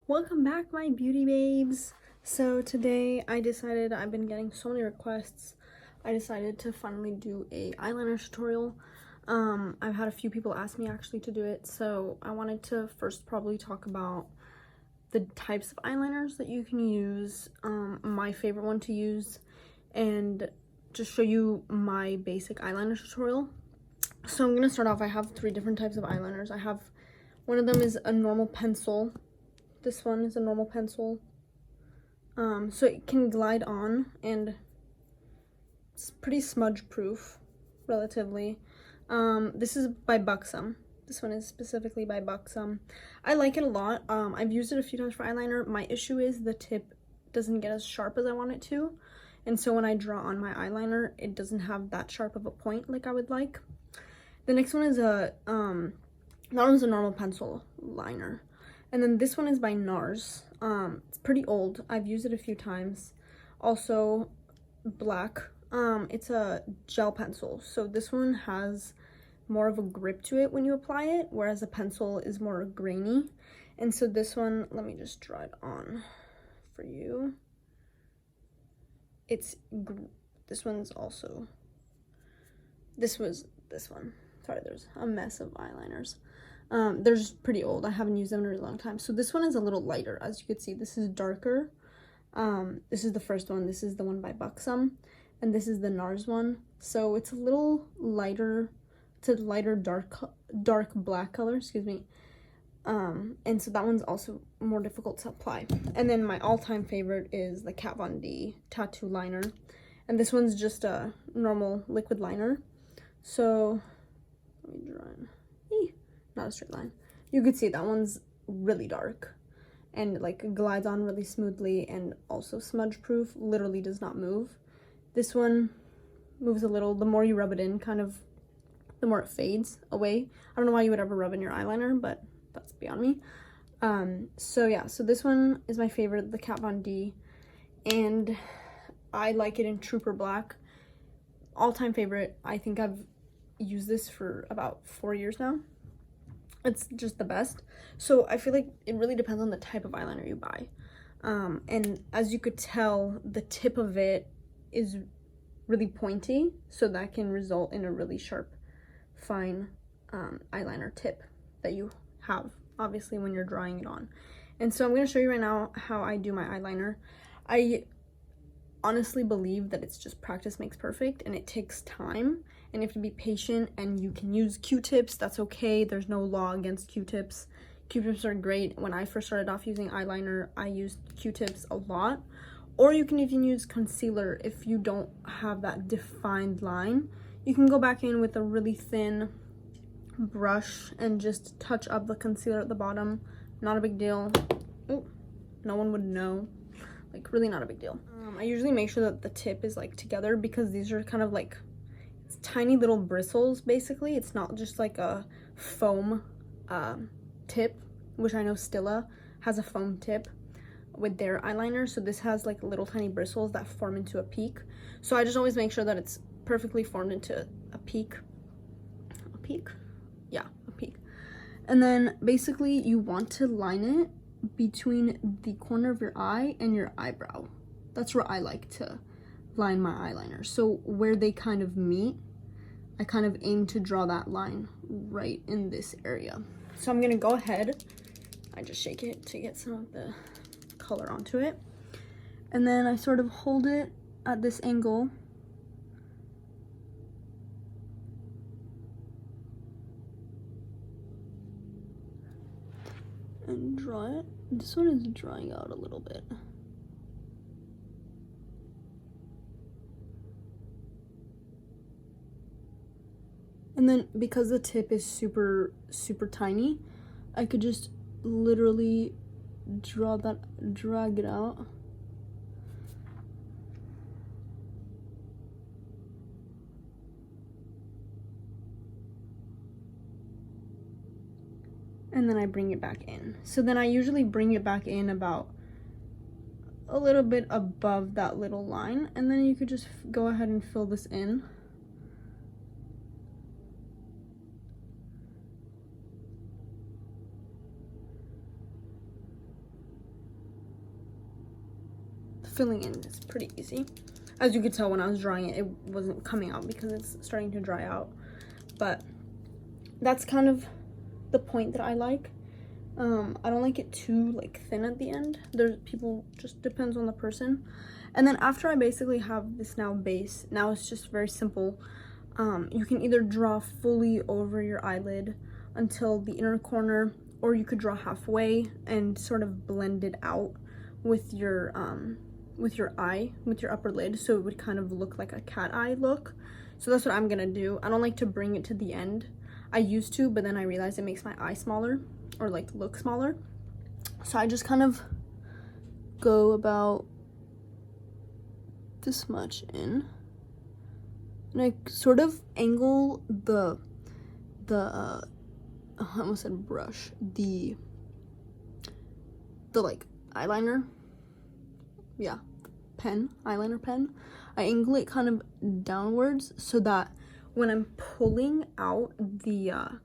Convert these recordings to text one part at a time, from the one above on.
Welcome back, my beauty babes. So today I've been getting so many requests. I decided to finally do a eyeliner tutorial. I've had a few people ask me actually to do it, so I wanted to first probably talk about the types of eyeliners that you can use, my favorite one to use, and just show you my basic eyeliner tutorial. So I'm gonna start off. I have 3 different types of eyeliners. One of them is a normal pencil. This one is a normal pencil, so it can glide on, and it's pretty smudge proof, relatively. This is by Buxom. This one is specifically by Buxom. I like it a lot. I've used it a few times for eyeliner. My issue is the tip doesn't get as sharp as I want it to, and so when I draw on my eyeliner, it doesn't have that sharp of a point like I would like. The next one is that one's a normal pencil liner. And then this one is by NARS. It's pretty old. I've used it a few times. Also black. It's a gel pencil. So this one has more of a grip to it when you apply it, whereas a pencil is more grainy. And so this one, let me just draw it on for you. This one's also, this one. Sorry, there's a mess of eyeliners. They're just pretty old. I haven't used them in a really long time. So this one is a little lighter. As you can see, this is darker. This is the first one. This is the one by Buxom. And this is the NARS one. So it's a little lighter. It's a lighter dark black color, excuse me. And so that one's also more difficult to apply. And then my all-time favorite is the Kat Von D tattoo liner. And this one's just a normal liquid liner. So let me draw it. Not a straight line. You could see that one's really dark and like glides on really smoothly, and also smudge proof, literally does not move. This one moves a little. The more you rub it in, kind of the more it fades away. I don't know why you would ever rub in your eyeliner, but that's beyond me. So yeah, so this one is my favorite, the Kat Von D, and I like it in Trooper Black. All-time favorite. I think I've used this for about 4 years now. It's just the best. So I feel like it really depends on the type of eyeliner you buy. And as you could tell, the tip of it is really pointy, so that can result in a really sharp, fine eyeliner tip that you have, obviously, when you're drawing it on. And so I'm going to show you right now how I do my eyeliner. I honestly believe that it's just practice makes perfect, and it takes time, and you have to be patient, and you can use Q-tips. That's okay. There's no law against Q-tips. Q-tips are great. When I first started off using eyeliner, I used Q-tips a lot. Or you can even use concealer if you don't have that defined line. You can go back in with a really thin brush and just touch up the concealer at the bottom. Not a big deal. Oh, no one would know. Like, really not a big deal. I usually make sure that the tip is like together, because these are kind of like tiny little bristles, basically. It's not just like a foam tip, which I know Stila has a foam tip with their eyeliner. So this has like little tiny bristles that form into a peak. So I just always make sure that it's perfectly formed into a peak. A peak? Yeah, a peak. And then basically you want to line it between the corner of your eye and your eyebrow. That's where I like to line my eyeliner. So where they kind of meet, I kind of aim to draw that line right in this area. So I'm gonna go ahead, I just shake it to get some of the color onto it, and then I sort of hold it at this angle and draw it. This one is drying out a little bit. And then because the tip is super tiny, I could just literally drag it out. And then I bring it back in. So then I usually bring it back in about a little bit above that little line, and then you could just go ahead and fill this in. filling in is pretty easy. As you could tell when I was drawing it, it wasn't coming out because it's starting to dry out. But that's kind of the point that I like. I don't like it too like thin at the end. There's people, just depends on the person. And then after I basically have this now base, now it's just very simple. You can either draw fully over your eyelid until the inner corner, or you could draw halfway and sort of blend it out with your eye, with your upper lid, so it would kind of look like a cat eye look. So that's what I'm gonna do. I don't like to bring it to the end. I used to, but then I realized it makes my eye smaller, or like look smaller. So I just kind of go about this much in, and I sort of angle the I almost said brush, the like eyeliner, yeah, pen, eyeliner pen. I angle it kind of downwards so that when I'm pulling out the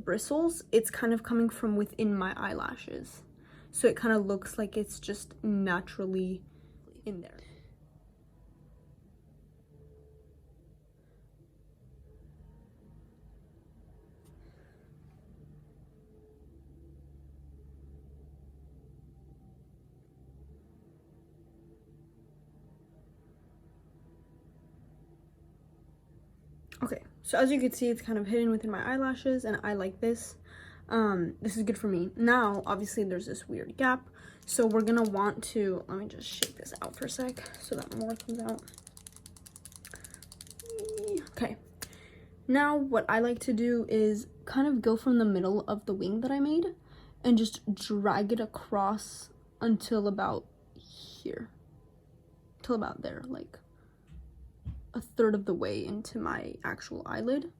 bristles, it's kind of coming from within my eyelashes, so it kind of looks like it's just naturally in there. Okay, so as you can see, it's kind of hidden within my eyelashes, and I like this. This is good for me. Now, obviously, there's this weird gap, so we're gonna want to, let me just shake this out for a sec so that more comes out. Okay, now what I like to do is kind of go from the middle of the wing that I made and just drag it across until about here, till about there, like a third of the way into my actual eyelid.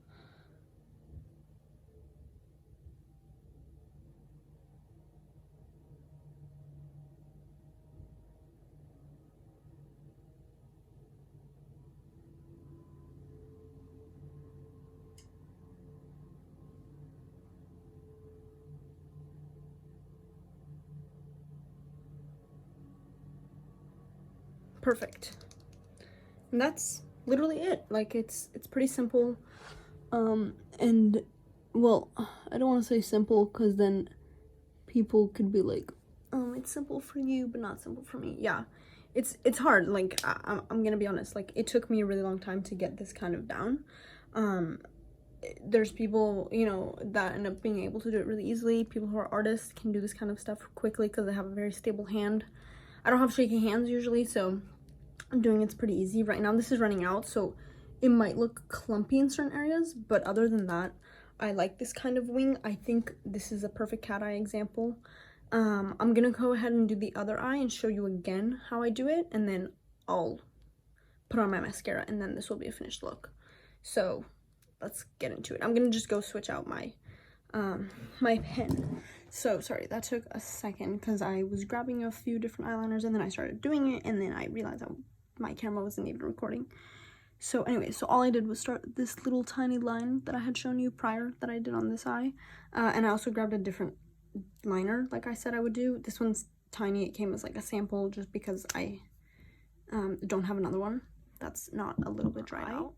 Perfect. And that's literally it. Like, it's pretty simple. And well, I don't want to say simple because then people could be like, it's simple for you but not simple for me. Yeah, it's hard. Like, I'm gonna be honest, like, it took me a really long time to get this kind of down. There's people, you know, that end up being able to do it really easily. People who are artists can do this kind of stuff quickly because they have a very stable hand. I don't have shaky hands usually, so I'm doing it's pretty easy. Right now this is running out, so it might look clumpy in certain areas, but other than that, I like this kind of wing. I think this is a perfect cat eye example. I'm gonna go ahead and do the other eye and show you again how I do it, and then I'll put on my mascara, and then this will be a finished look. So let's get into it. I'm gonna just go switch out my my pen. So sorry, that took a second because I was grabbing a few different eyeliners and then I started doing it, and then I realized that my camera wasn't even recording. So anyway, so all I did was start this little tiny line that I had shown you prior that I did on this eye, and I also grabbed a different liner like I said I would do. This one's tiny. It came as like a sample just because I don't have another one that's not a little bit dried out,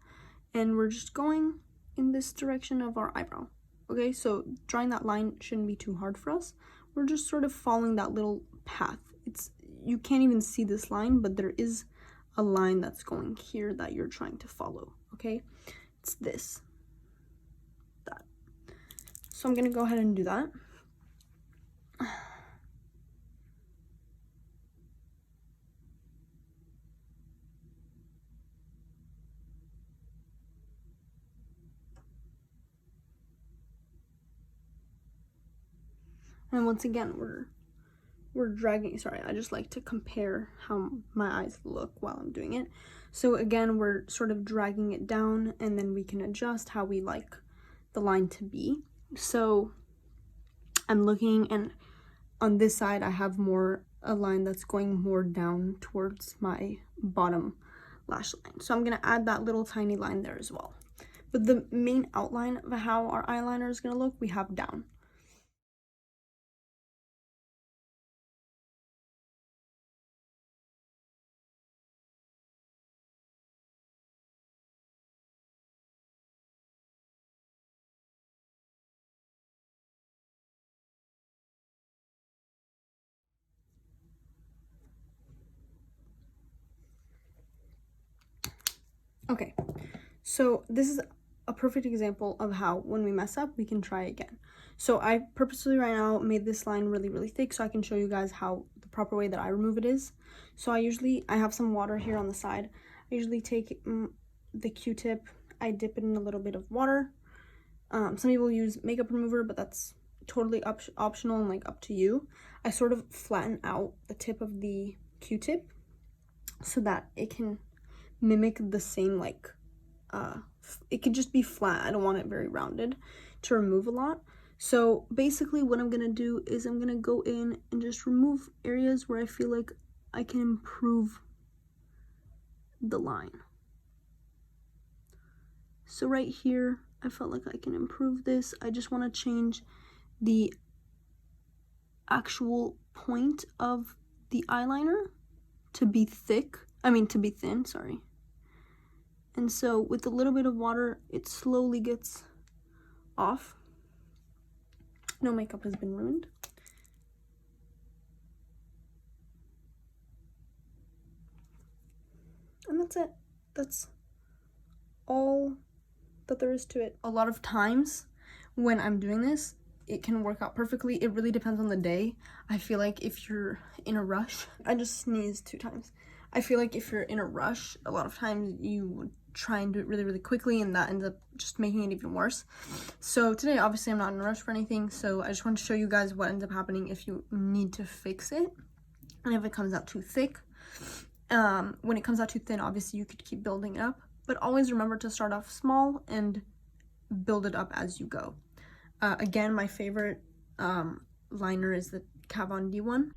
and we're just going in this direction of our eyebrow. Okay, so drawing that line shouldn't be too hard for us. We're just sort of following that little path. You can't even see this line, but there is a line that's going here that you're trying to follow. Okay, it's this, that. So I'm gonna go ahead and do that. And once again, we're dragging, sorry, I just like to compare how my eyes look while I'm doing it. So again, we're sort of dragging it down, and then we can adjust how we like the line to be. So I'm looking, and on this side I have a line that's going more down towards my bottom lash line. So I'm gonna add that little tiny line there as well. But the main outline of how our eyeliner is gonna look, we have down. Okay, so this is a perfect example of how when we mess up, we can try again. So I purposely right now made this line really, really thick so I can show you guys how the proper way that I remove it is. So I have some water here on the side. I usually take the Q-tip, I dip it in a little bit of water. Some people use makeup remover, but that's totally optional and like up to you. I sort of flatten out the tip of the Q-tip so that it can mimic the same like it could just be flat. I don't want it very rounded to remove a lot. So basically what I'm gonna do is I'm gonna go in and just remove areas where I feel like I can improve the line. So right here, I felt like I can improve this. I just want to change the actual point of the eyeliner to be to be thin, sorry. And so with a little bit of water, it slowly gets off. No makeup has been ruined. And that's it. That's all that there is to it. A lot of times when I'm doing this, it can work out perfectly. It really depends on the day. I feel like if you're in a rush, I just sneezed 2 times. I feel like if you're in a rush, a lot of times you try and do it really, really quickly, and that ends up just making it even worse. So today, obviously, I'm not in a rush for anything, so I just wanted to show you guys what ends up happening if you need to fix it, and if it comes out too thick. When it comes out too thin, obviously, you could keep building it up, but always remember to start off small and build it up as you go. Again, my favorite liner is the Kat Von D one.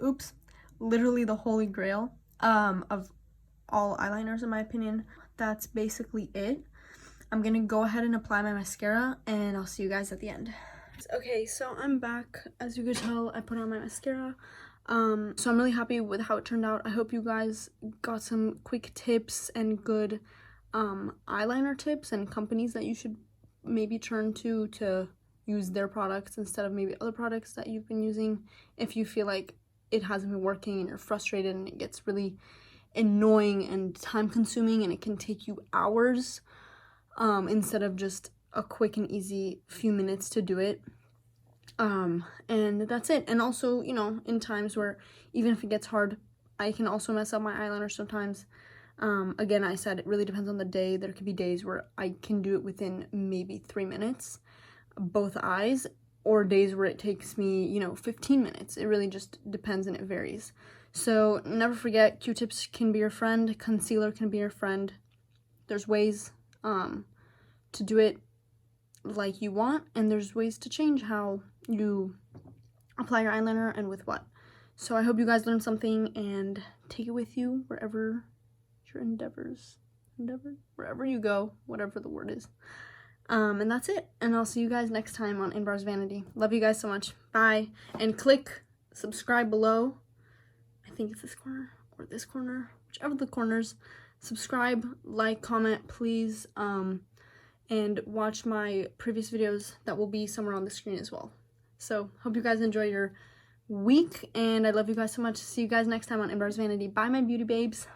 Oops, literally the holy grail of all eyeliners in my opinion. That's basically it. I'm gonna go ahead and apply my mascara and I'll see you guys at the end. Okay, so I'm back. As you could tell, I put on my mascara. So I'm really happy with how it turned out. I hope you guys got some quick tips and good eyeliner tips and companies that you should maybe turn to use their products instead of maybe other products that you've been using if you feel like it hasn't been working and you're frustrated and it gets really annoying and time consuming and it can take you hours instead of just a quick and easy few minutes to do it. And that's it. And also, you know, in times where even if it gets hard, I can also mess up my eyeliner sometimes. Again, I said it really depends on the day. There could be days where I can do it within maybe 3 minutes, both eyes, or days where it takes me, you know, 15 minutes. It really just depends and it varies. So never forget, Q-tips can be your friend, concealer can be your friend. There's ways to do it like you want, and there's ways to change how you apply your eyeliner and with what. So I hope you guys learned something and take it with you wherever your wherever you go, whatever the word is. And that's it, and I'll see you guys next time on In Bars Vanity. Love you guys so much. Bye. And click subscribe below. I think it's this corner or this corner, whichever the corners. Subscribe, like, comment, please, and watch my previous videos that will be somewhere on the screen as well. So hope you guys enjoy your week, and I love you guys so much. See you guys next time on In Bars Vanity. Bye, my beauty babes.